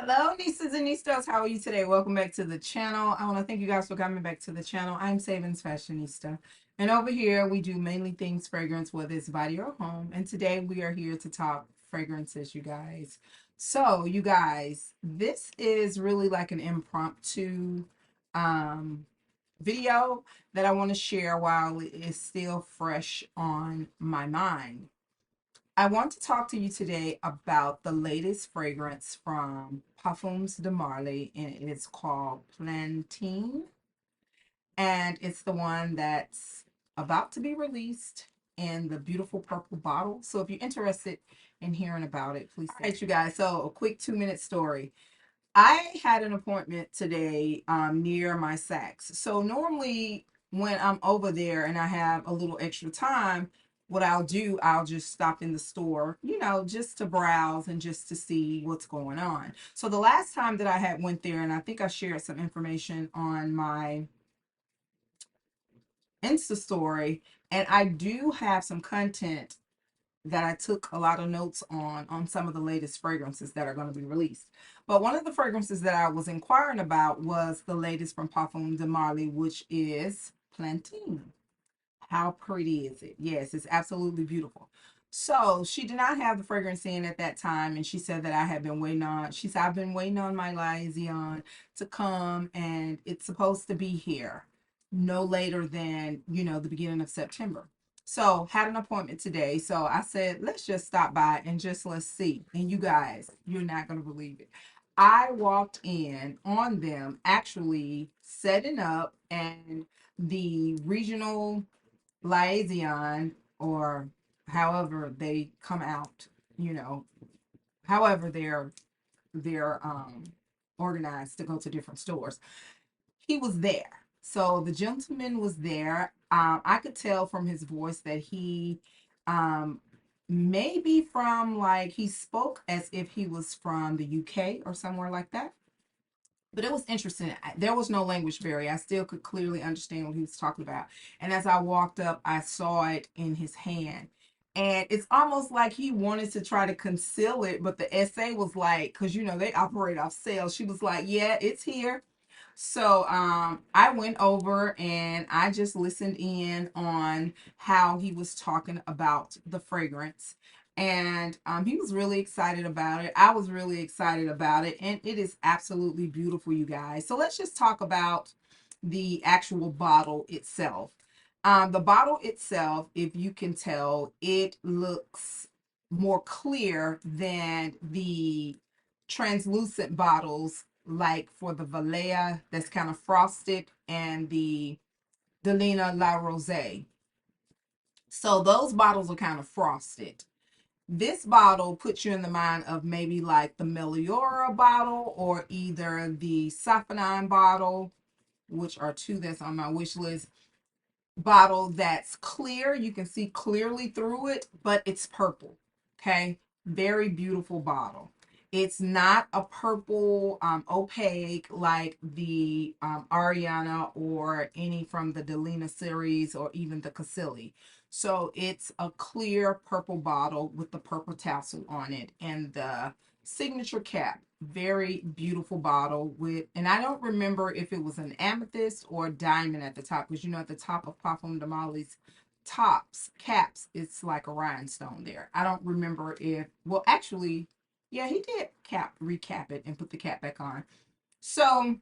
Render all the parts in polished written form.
Hello, Nistas and Nistas. How are you today? Welcome back to the channel. I want to thank you guys for coming back to the channel. I'm SavingsFashionista. And over here, we do mainly things fragrance, whether it's body or home. And today we are here to talk fragrances, you guys. So, you guys, this is really like an impromptu um, video that I want to share while it is still fresh on my mind. I want to talk to you today about the latest fragrance from Parfums de Marly, and it's called Palatine, and it's the one that's about to be released in the beautiful purple bottle. So if you're interested in hearing about it, please stay. All right, you guys. So a quick 2-minute story. I had an appointment today near my Saks. So normally when I'm over there and I have a little extra time, what I'll do, I'll just stop in the store, just to browse and just to see what's going on. So the last time that I had went there, and I think I shared some information on my Insta story, and I do have some content that I took a lot of notes on some of the latest fragrances that are going to be released. But one of the fragrances that I was inquiring about was the latest from Parfums de Marly, which is Palatine. How pretty is it? Yes, it's absolutely beautiful. So she did not have the fragrance in at that time, and she said that I had been waiting on. She said I've been waiting on my liaison to come, and it's supposed to be here no later than the beginning of September. So had an appointment today. So I said let's just stop by and just let's see. And you guys, you're not gonna believe it. I walked in on them actually setting up, and the regional liaison, or however they come out, you know, however they're organized to go to different stores. He was there. So the gentleman was there. I could tell from his voice that he um maybe from, like, he spoke as if he was from the UK or somewhere like that. But it was interesting. There was no language barrier. I still could clearly understand what he was talking about. And as I walked up, I saw it in his hand. And it's almost like he wanted to try to conceal it, but the SA was like, because they operate off sales. She was like, "Yeah, it's here." So I went over and I just listened in on how he was talking about the fragrance. And he was really excited about it. I was really excited about it. And it is absolutely beautiful, you guys. So let's just talk about the actual bottle itself. The bottle itself, if you can tell, it looks more clear than the translucent bottles, like for the Valea that's kind of frosted, and the Delina La Rose. So those bottles are kind of frosted. This bottle puts you in the mind of maybe like the Meliora bottle, or either the Safonine bottle, which are two that's on my wish list. Bottle that's clear, you can see clearly through it, but it's purple. Okay, very beautiful bottle. It's not a purple opaque like the Ariana or any from the Delina series or even the Casilli. So it's a clear purple bottle with the purple tassel on it and the signature cap. Very beautiful bottle with, and I don't remember if it was an amethyst or a diamond at the top, because at the top of Parfum de Marly's tops caps, it's like a rhinestone there. I don't remember if, well, actually, yeah, he did recap it and put the cap back on. So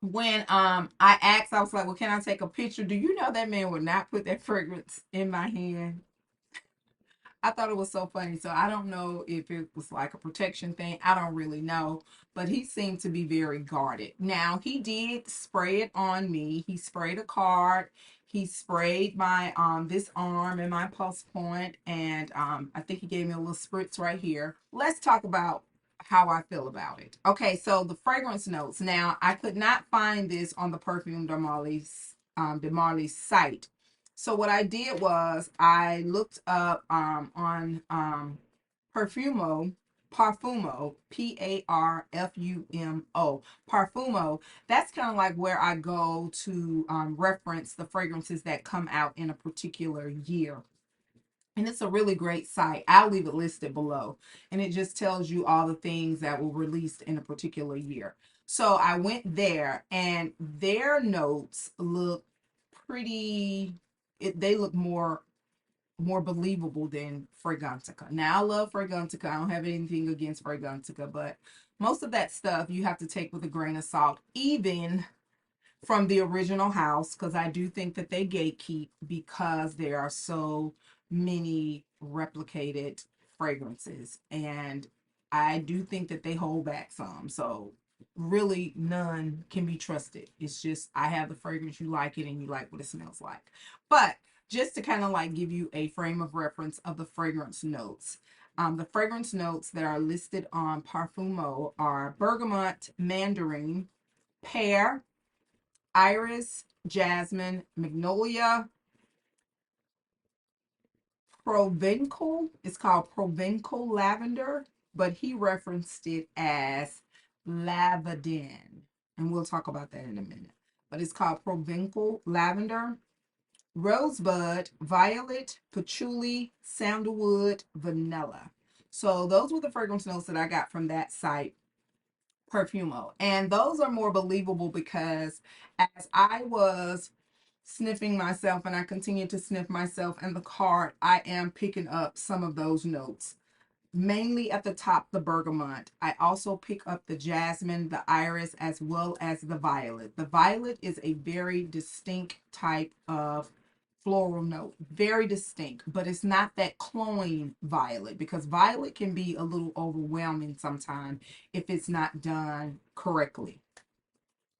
when I asked, I was like, well, can I take a picture? Do you know that man would not put that fragrance in my hand? I thought it was so funny. So I don't know if it was like a protection thing. I don't really know. But he seemed to be very guarded. Now, he did spray it on me. He sprayed a card. He sprayed my this arm and my pulse point. And I think he gave me a little spritz right here. Let's talk about how I feel about it. Okay, so the fragrance notes. Now, I could not find this on the Perfume de Marly's site. So what I did was I looked up on Perfumo, Parfumo, Parfumo, Parfumo. That's kind of like where I go to reference the fragrances that come out in a particular year. And it's a really great site. I'll leave it listed below. And it just tells you all the things that were released in a particular year. So I went there, and their notes look pretty, they look more believable than Fragrantica. Now, I love Fragrantica. I don't have anything against Fragrantica, but most of that stuff you have to take with a grain of salt, even from the original house, because I do think that they gatekeep because there are so many replicated fragrances, and I do think that they hold back some. So really none can be trusted. It's just I have the fragrance, you like it, and you like what it smells like. But just to kind of like give you a frame of reference of the fragrance notes. The fragrance notes that are listed on Parfumo are bergamot, mandarin, pear, iris, jasmine, magnolia, provencal. It's called provencal lavender, but he referenced it as lavandin. And we'll talk about that in a minute. But it's called provencal lavender, rosebud, violet, patchouli, sandalwood, vanilla. So those were the fragrance notes that I got from that site, Perfumo. And those are more believable because as I was sniffing myself and I continue to sniff myself in the cart, I am picking up some of those notes. Mainly at the top, the bergamot. I also pick up the jasmine, the iris, as well as the violet. The violet is a very distinct type of floral note, very distinct, but it's not that cloying violet, because violet can be a little overwhelming sometimes if it's not done correctly.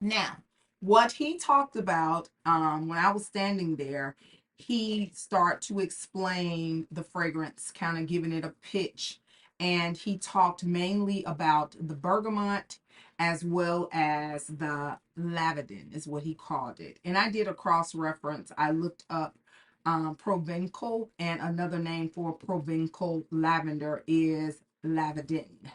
Now, what he talked about when I was standing there, he started to explain the fragrance, kind of giving it a pitch. And he talked mainly about the bergamot as well as the lavandin, is what he called it. And I did a cross reference. I looked up provencal, and another name for provencal lavender is lavandin.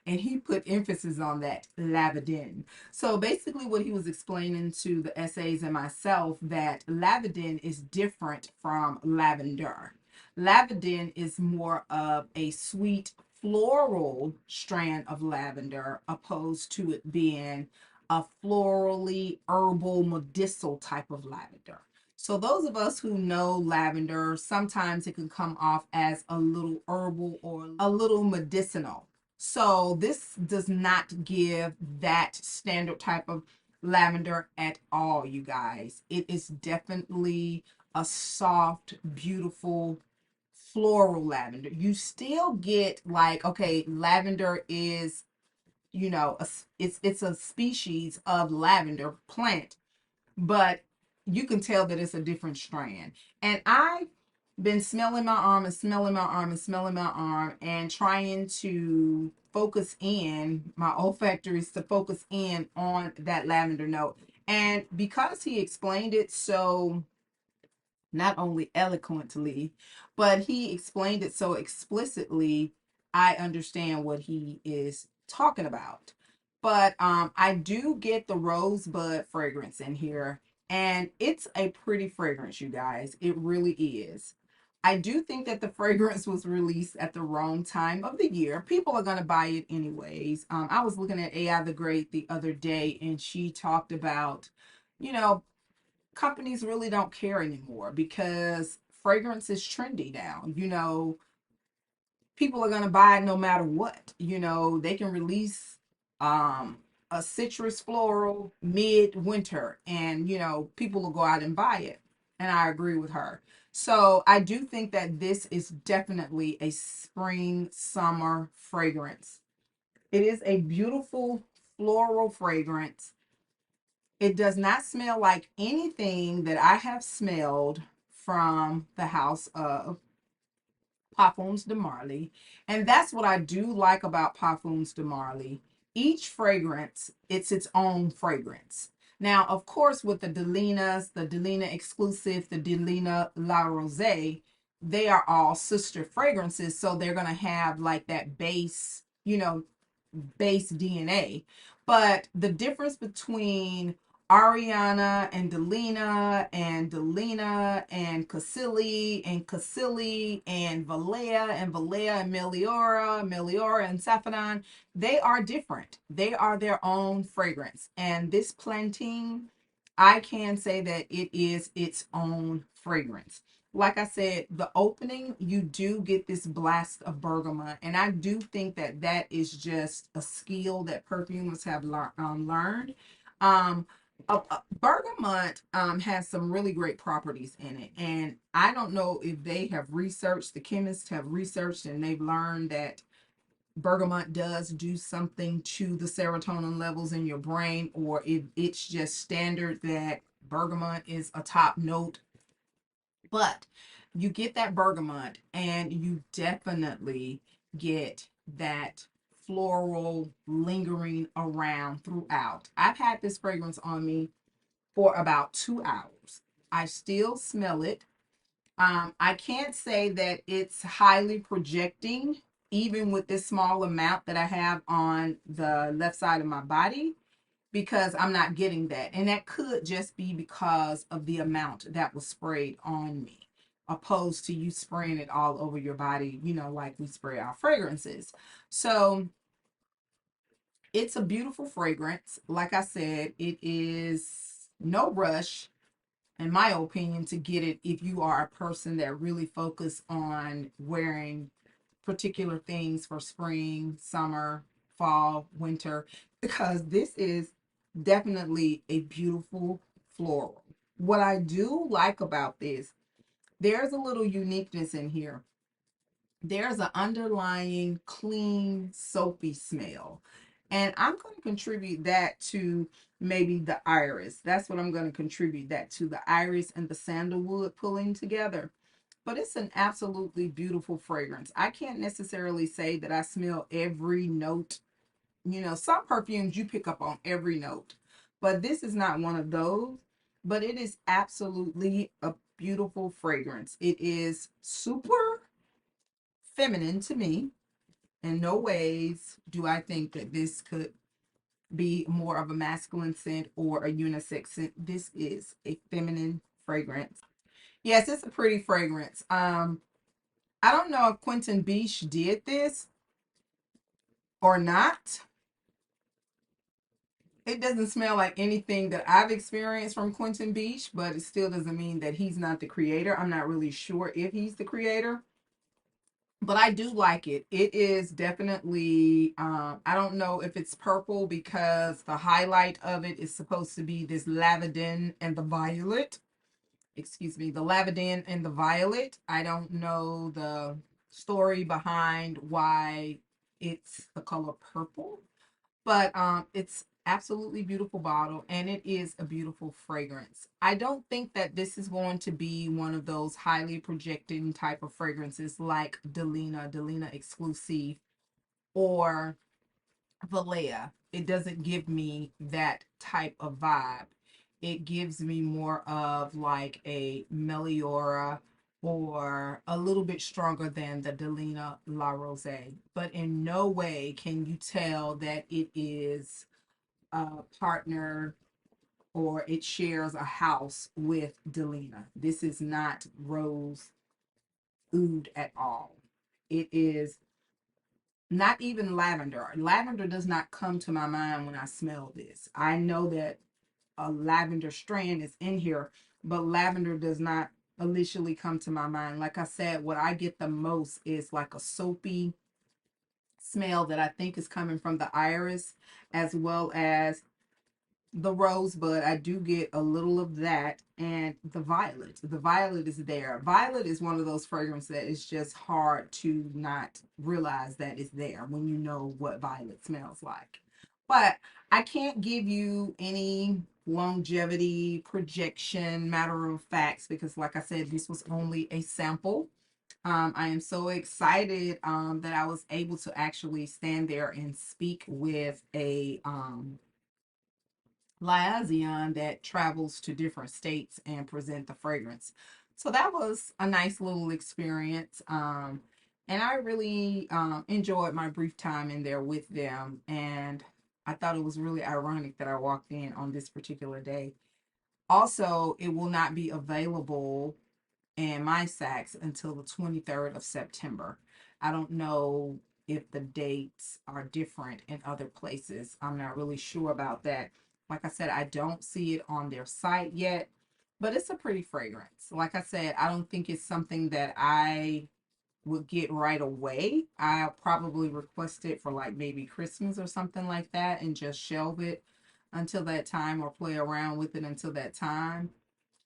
And he put emphasis on that, lavandin. So basically what he was explaining to the essays and myself, that lavandin is different from lavender. Lavandin is more of a sweet floral strand of lavender, opposed to it being a florally herbal medicinal type of lavender. So those of us who know lavender, sometimes it can come off as a little herbal or a little medicinal. So this does not give that standard type of lavender at all, you guys. It is definitely a soft, beautiful floral lavender. You still get like, okay, lavender is, it's a species of lavender plant, but you can tell that it's a different strand. And I've been smelling my arm and smelling my arm and smelling my arm and trying to focus in, my olfactories to focus in on that lavender note. And because he explained it so not only eloquently, but he explained it so explicitly, I understand what he is talking about. But I do get the rosebud fragrance in here, and it's a pretty fragrance, you guys. It really is. I do think that the fragrance was released at the wrong time of the year. People are going to buy it anyways. I was looking at AI the Great the other day, and she talked about, you know, companies really don't care anymore because fragrance is trendy now. People are going to buy it no matter what. They can release a citrus floral mid-winter, and people will go out and buy it. And I agree with her. So I do think that this is definitely a spring summer fragrance. It is a beautiful floral fragrance. It does not smell like anything that I have smelled from the house of Parfums de Marly. And that's what I do like about Parfums de Marly. Each fragrance, it's its own fragrance. Now, of course, with the Delinas, the Delina Exclusive, the Delina La Rosée, they are all sister fragrances. So they're going to have like that base, base DNA. But the difference between Ariana and Delina and Cassili and Valea and Meliora and Saffron. They are different. They are their own fragrance. And this Plantine, I can say that it is its own fragrance. Like I said, the opening, you do get this blast of bergamot. And I do think that that is just a skill that perfumers have learned. Um, Bergamot has some really great properties in it, and I don't know if they have researched, the chemists have researched, and they've learned that bergamot does do something to the serotonin levels in your brain, or if it's just standard that bergamot is a top note. But you get that bergamot, and you definitely get that floral lingering around throughout. I've had this fragrance on me for about 2 hours. I still smell it. I can't say that it's highly projecting, even with this small amount that I have on the left side of my body, because I'm not getting that. And that could just be because of the amount that was sprayed on me, opposed to you spraying it all over your body, like we spray our fragrances. So it's a beautiful fragrance. Like I said, it is no rush, in my opinion, to get it if you are a person that really focus on wearing particular things for spring, summer, fall, winter, because this is definitely a beautiful floral. What I do like about this, there's a little uniqueness in here. There's an underlying clean, soapy smell. And I'm going to contribute that to maybe the iris. That's what I'm going to contribute that to, the iris and the sandalwood pulling together. But it's an absolutely beautiful fragrance. I can't necessarily say that I smell every note. Some perfumes you pick up on every note, but this is not one of those. But it is absolutely a beautiful fragrance. It is super feminine to me. In no ways do I think that this could be more of a masculine scent or a unisex scent. This is a feminine fragrance. Yes, it's a pretty fragrance. I don't know if Quentin Beach did this or not. It doesn't smell like anything that I've experienced from Quentin Beach, but it still doesn't mean that he's not the creator. I'm not really sure if he's the creator, but I do like it. It is definitely, I don't know if it's purple because the highlight of it is supposed to be this lavender and the violet. Excuse me, the lavender and the violet. I don't know the story behind why it's the color purple, but it's absolutely beautiful bottle, and it is a beautiful fragrance. I don't think that this is going to be one of those highly projecting type of fragrances like Delina Exclusive, or Valea. It doesn't give me that type of vibe. It gives me more of like a Meliora, or a little bit stronger than the Delina La Rose. But in no way can you tell that it is a partner or it shares a house with Delina. This is not rose oud at all. It is not even lavender. Lavender does not come to my mind when I smell this. I know that a lavender strand is in here, but lavender does not initially come to my mind. Like I said, what I get the most is like a soapy smell that I think is coming from the iris, as well as the rosebud. I do get a little of that, and the violet. The violet is there. Violet is one of those fragrances that is just hard to not realize that it's there when you know what violet smells like. But I can't give you any longevity projection, matter of facts, because like I said, this was only a sample. I am so excited that I was able to actually stand there and speak with a liaison that travels to different states and present the fragrance. So that was a nice little experience. And I really enjoyed my brief time in there with them. And I thought it was really ironic that I walked in on this particular day. Also, it will not be available in my Saks until the 23rd of September. I don't know if the dates are different in other places. I'm not really sure about that. Like I said, I don't see it on their site yet, but it's a pretty fragrance. Like I said, I don't think it's something that I would get right away. I'll probably request it for like maybe Christmas or something like that and just shelve it until that time, or play around with it until that time.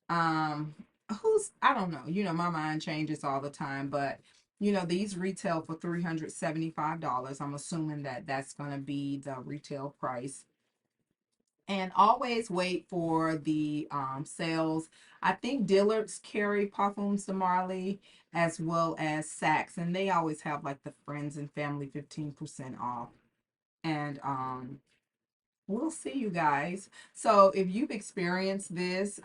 um who's, I don't know, my mind changes all the time, but these retail for $375. I'm assuming that that's going to be the retail price. And always wait for the sales. I think Dillard's carry Parfums de Marly, as well as Saks, and they always have like the friends and family 15% off. And we'll see you guys. So if you've experienced this,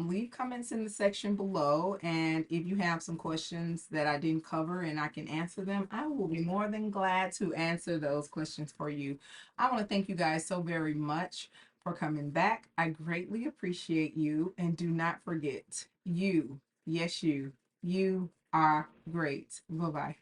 leave comments in the section below. And if you have some questions that I didn't cover and I can answer them, I will be more than glad to answer those questions for you. I want to thank you guys so very much for coming back. I greatly appreciate you. And do not forget, you, yes, you are great. Bye bye.